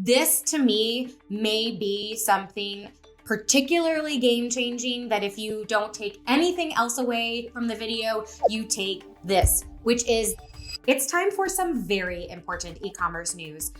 This to me may be something particularly game-changing that if you don't take anything else away from the video, you take this, which is it's time for some very important e-commerce news.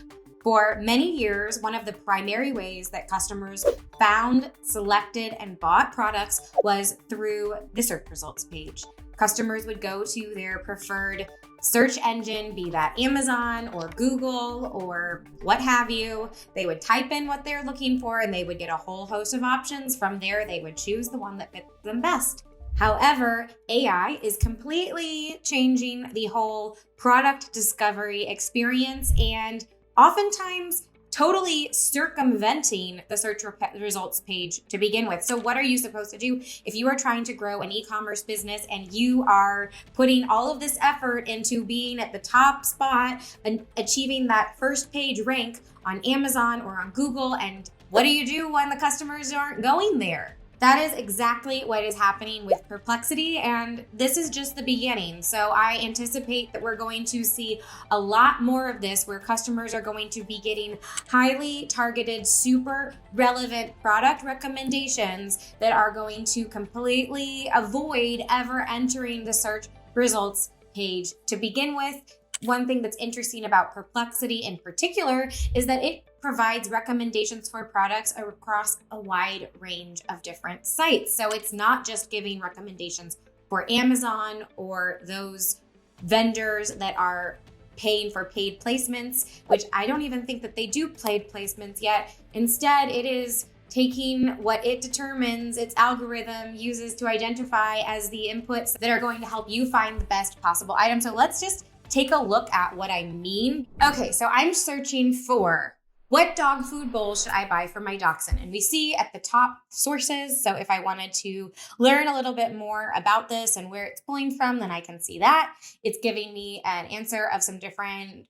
For many years, one of the primary ways that customers found, selected, and bought products was through the search results page. Customers would go to their preferred search engine, be that Amazon or Google or what have you. They would type in what they're looking for and they would get a whole host of options. From there, they would choose the one that fits them best. However, AI is completely changing the whole product discovery experience and oftentimes totally circumventing the search results page to begin with. So what are you supposed to do if you are trying to grow an e-commerce business and you are putting all of this effort into being at the top spot and achieving that first page rank on Amazon or on Google? And what do you do when the customers aren't going there? That is exactly what is happening with Perplexity, and this is just the beginning. So I anticipate that we're going to see a lot more of this where customers are going to be getting highly targeted, super relevant product recommendations that are going to completely avoid ever entering the search results page to begin with. One thing that's interesting about Perplexity in particular is that it provides recommendations for products across a wide range of different sites. So it's not just giving recommendations for Amazon or those vendors that are paying for paid placements, which I don't even think that they do paid placements yet. Instead, it is taking what it determines its algorithm uses to identify as the inputs that are going to help you find the best possible item. So let's just take a look at what I mean. Okay, so I'm searching for what dog food bowl should I buy for my dachshund? And we see at the top sources. So if I wanted to learn a little bit more about this and where it's pulling from, then I can see that. It's giving me an answer of some different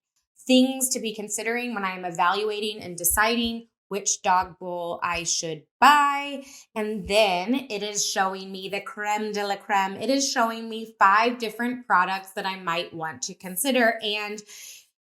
things to be considering when I'm evaluating and deciding which dog bowl I should buy. And then it is showing me the creme de la creme. It is showing me 5 different products that I might want to consider. And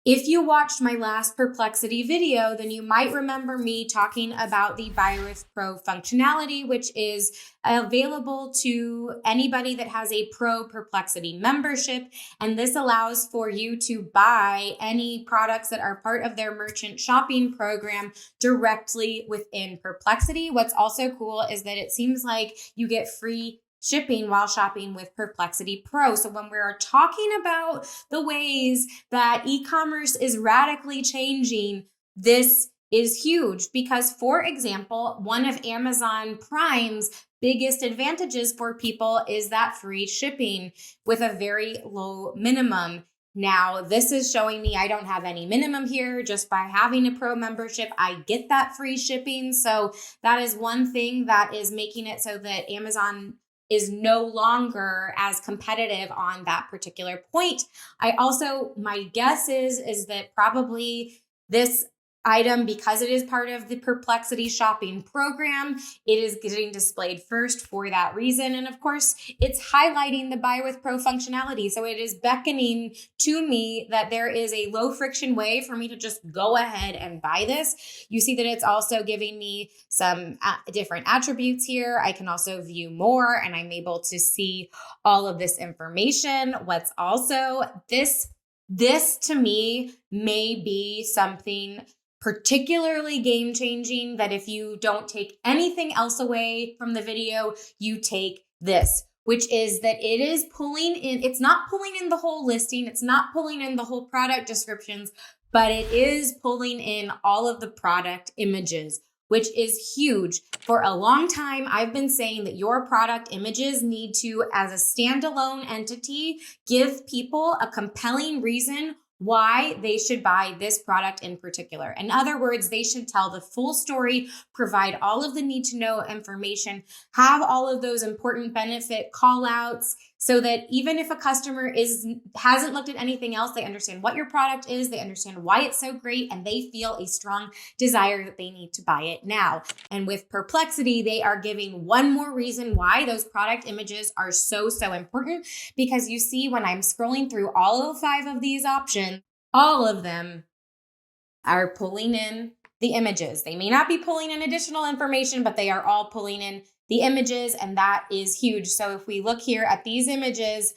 if you watched my last Perplexity video, then you might remember me talking about the Buy with Pro functionality, which is available to anybody that has a Pro Perplexity membership. And this allows for you to buy any products that are part of their merchant shopping program directly within Perplexity. What's also cool is that it seems like you get free shipping while shopping with Perplexity Pro. So when we're talking about the ways that e-commerce is radically changing, this is huge because, for example, one of Amazon Prime's biggest advantages for people is that free shipping with a very low minimum. Now, this is showing me I don't have any minimum here. Just by having a pro membership, I get that free shipping. So that is one thing that is making it so that Amazon is no longer as competitive on that particular point. My guess is that probably this item, because it is part of the Perplexity shopping program, it is getting displayed first for that reason. And of course, it's highlighting the Buy with Pro functionality. So it is beckoning to me that there is a low friction way for me to just go ahead and buy this. You see that it's also giving me some different attributes here. I can also view more and I'm able to see all of this information. What's also this to me may be something particularly game-changing that if you don't take anything else away from the video, you take this, which is that it is pulling in, it's not pulling in the whole listing, it's not pulling in the whole product descriptions, but it is pulling in all of the product images, which is huge. For a long time, I've been saying that your product images need to, as a standalone entity, give people a compelling reason why they should buy this product in particular. In other words, they should tell the full story, provide all of the need to know information, have all of those important benefit call outs so that even if a customer hasn't looked at anything else, they understand what your product is, they understand why it's so great, and they feel a strong desire that they need to buy it now. And with Perplexity, they are giving one more reason why those product images are so important, because you see when I'm scrolling through all 5 of these options, all of them are pulling in the images. They may not be pulling in additional information, but they are all pulling in the images, and that is huge. So if we look here at these images,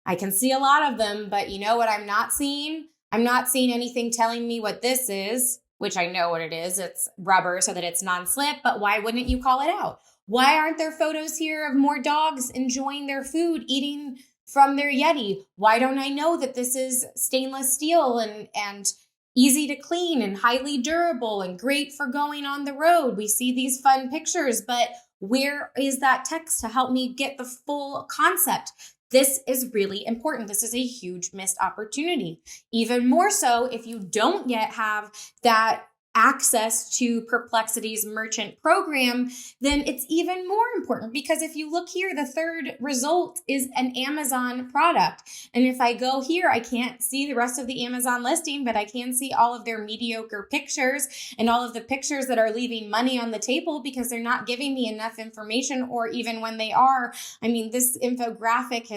I can see a lot of them, but you know what I'm not seeing? I'm not seeing anything telling me what this is, which I know what it is. It's rubber so that it's non-slip, but why wouldn't you call it out? Why aren't there photos here of more dogs enjoying their food, eating from their Yeti? Why don't I know that this is stainless steel and easy to clean and highly durable and great for going on the road? We see these fun pictures, but where is that text to help me get the full concept? This is really important. This is a huge missed opportunity. Even more so if you don't yet have that access to Perplexity's merchant program, then it's even more important, because if you look here, the third result is an Amazon product. And if I go here, I can't see the rest of the Amazon listing, but I can see all of their mediocre pictures and all of the pictures that are leaving money on the table because they're not giving me enough information, or even when they are, I mean, this infographic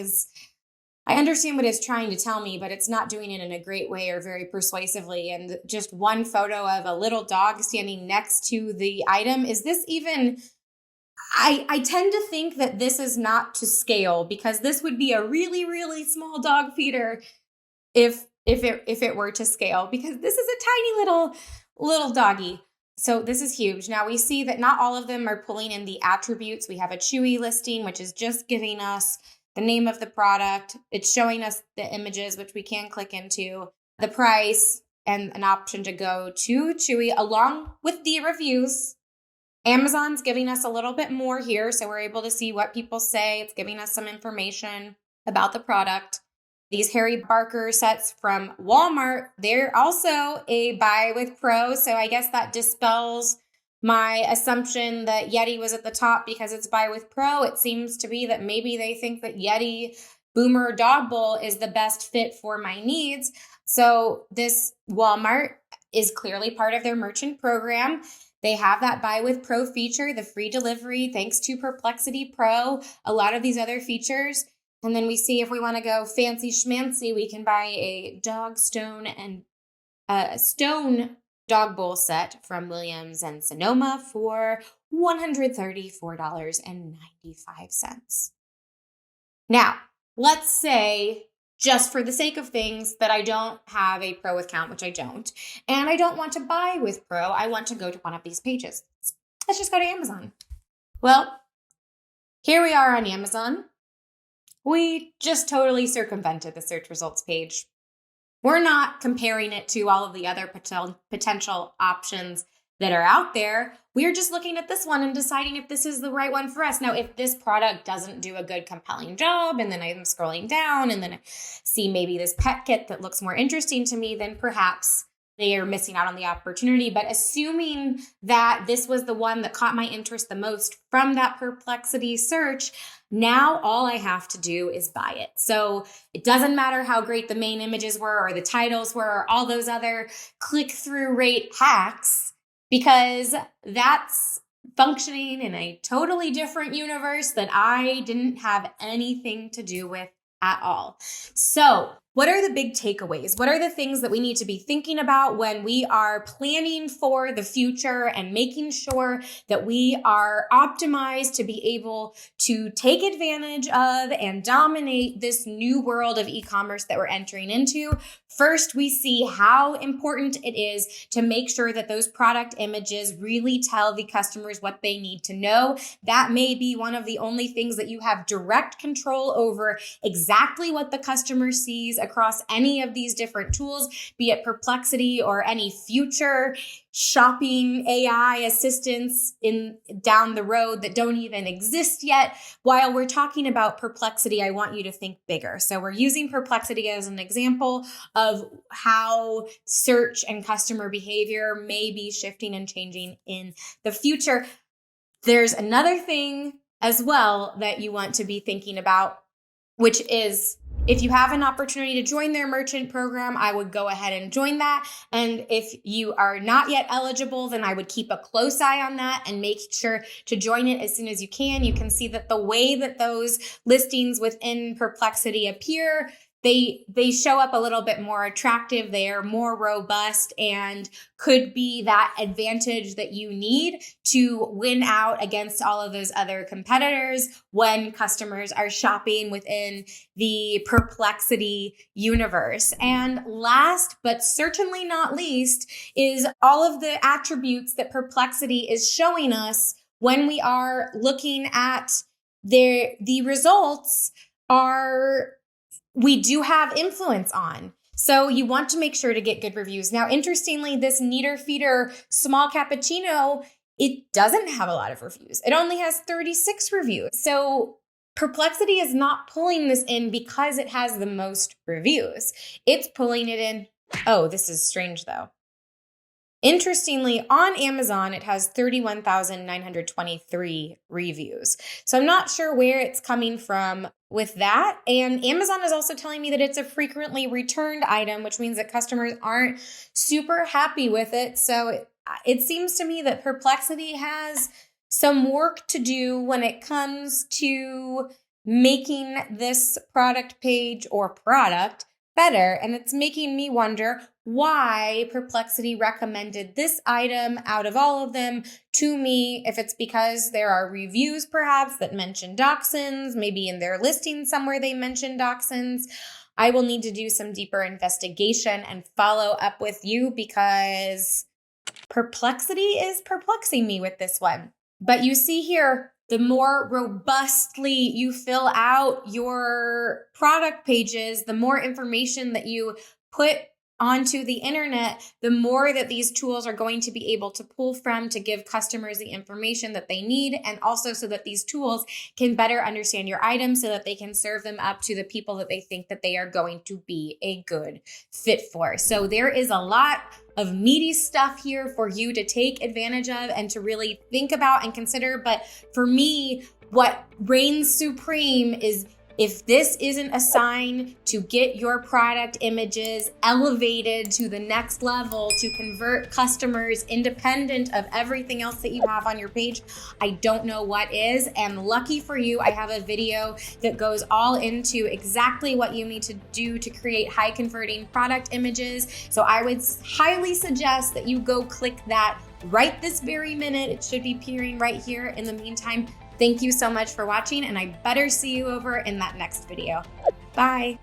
I understand what it's trying to tell me, but it's not doing it in a great way or very persuasively. And just one photo of a little dog standing next to the item, is this even, I tend to think that this is not to scale, because this would be a really, really small dog feeder if it were to scale, because this is a tiny little doggy. So this is huge. Now we see that not all of them are pulling in the attributes. We have a Chewy listing, which is just giving us the name of the product. It's showing us the images, which we can click into, the price, and an option to go to Chewy along with the reviews. Amazon's giving us a little bit more here, so we're able to see what people say. It's giving us some information about the product. These Harry Barker sets from Walmart, they're also a buy with Pro, so I guess that dispels my assumption that Yeti was at the top because it's buy with Pro. It seems to be that maybe they think that Yeti Boomer Dog Bowl is the best fit for my needs. So this Walmart is clearly part of their merchant program. They have that buy with Pro feature, the free delivery, thanks to Perplexity Pro, a lot of these other features. And then we see if we want to go fancy schmancy, we can buy a dog stone and stone dog bowl set from Williams and Sonoma for $134.95. Now, let's say, just for the sake of things, that I don't have a Pro account, which I don't, and I don't want to buy with Pro. I want to go to one of these pages. Let's just go to Amazon. Well, here we are on Amazon. We just totally circumvented the search results page. We're not comparing it to all of the other potential options that are out there. We're just looking at this one and deciding if this is the right one for us. Now, if this product doesn't do a good, compelling job, and then I'm scrolling down and then I see maybe this pet kit that looks more interesting to me, then perhaps they are missing out on the opportunity. But assuming that this was the one that caught my interest the most from that Perplexity search, now all I have to do is buy it. So it doesn't matter how great the main images were or the titles were or all those other click-through rate hacks, because that's functioning in a totally different universe that I didn't have anything to do with at all. So what are the big takeaways? What are the things that we need to be thinking about when we are planning for the future and making sure that we are optimized to be able to take advantage of and dominate this new world of e-commerce that we're entering into? First, we see how important it is to make sure that those product images really tell the customers what they need to know. That may be one of the only things that you have direct control over, exactly what the customer sees across any of these different tools, be it Perplexity or any future shopping AI assistants down the road that don't even exist yet. While we're talking about Perplexity, I want you to think bigger. So we're using Perplexity as an example of how search and customer behavior may be shifting and changing in the future. There's another thing as well that you want to be thinking about, which is, if you have an opportunity to join their merchant program, I would go ahead and join that. And if you are not yet eligible, then I would keep a close eye on that and make sure to join it as soon as you can. You can see that the way that those listings within Perplexity appear they show up a little bit more attractive. They are more robust and could be that advantage that you need to win out against all of those other competitors when customers are shopping within the Perplexity universe. And last, but certainly not least, is all of the attributes that Perplexity is showing us when we are looking at the results we do have influence on. So you want to make sure to get good reviews. Now, interestingly, this Neater Feeder small cappuccino, it doesn't have a lot of reviews. It only has 36 reviews. So Perplexity is not pulling this in because it has the most reviews. It's pulling it in. Oh, this is strange though. Interestingly, on Amazon, it has 31,923 reviews. So I'm not sure where it's coming from with that. And Amazon is also telling me that it's a frequently returned item, which means that customers aren't super happy with it. So it seems to me that Perplexity has some work to do when it comes to making this product page or product better. And it's making me wonder why Perplexity recommended this item out of all of them to me. If it's because there are reviews perhaps that mention dachshunds, maybe in their listing somewhere they mention dachshunds. I will need to do some deeper investigation and follow up with you because Perplexity is perplexing me with this one. But you see here, the more robustly you fill out your product pages, the more information that you put onto the internet, the more that these tools are going to be able to pull from to give customers the information that they need, and also so that these tools can better understand your items so that they can serve them up to the people that they think that they are going to be a good fit for. So there is a lot of meaty stuff here for you to take advantage of and to really think about and consider. But for me, what reigns supreme is if this isn't a sign to get your product images elevated to the next level to convert customers independent of everything else that you have on your page, I don't know what is. And lucky for you, I have a video that goes all into exactly what you need to do to create high converting product images. So I would highly suggest that you go click that right this very minute. It should be appearing right here. In the meantime, thank you so much for watching, and I better see you over in that next video. Bye.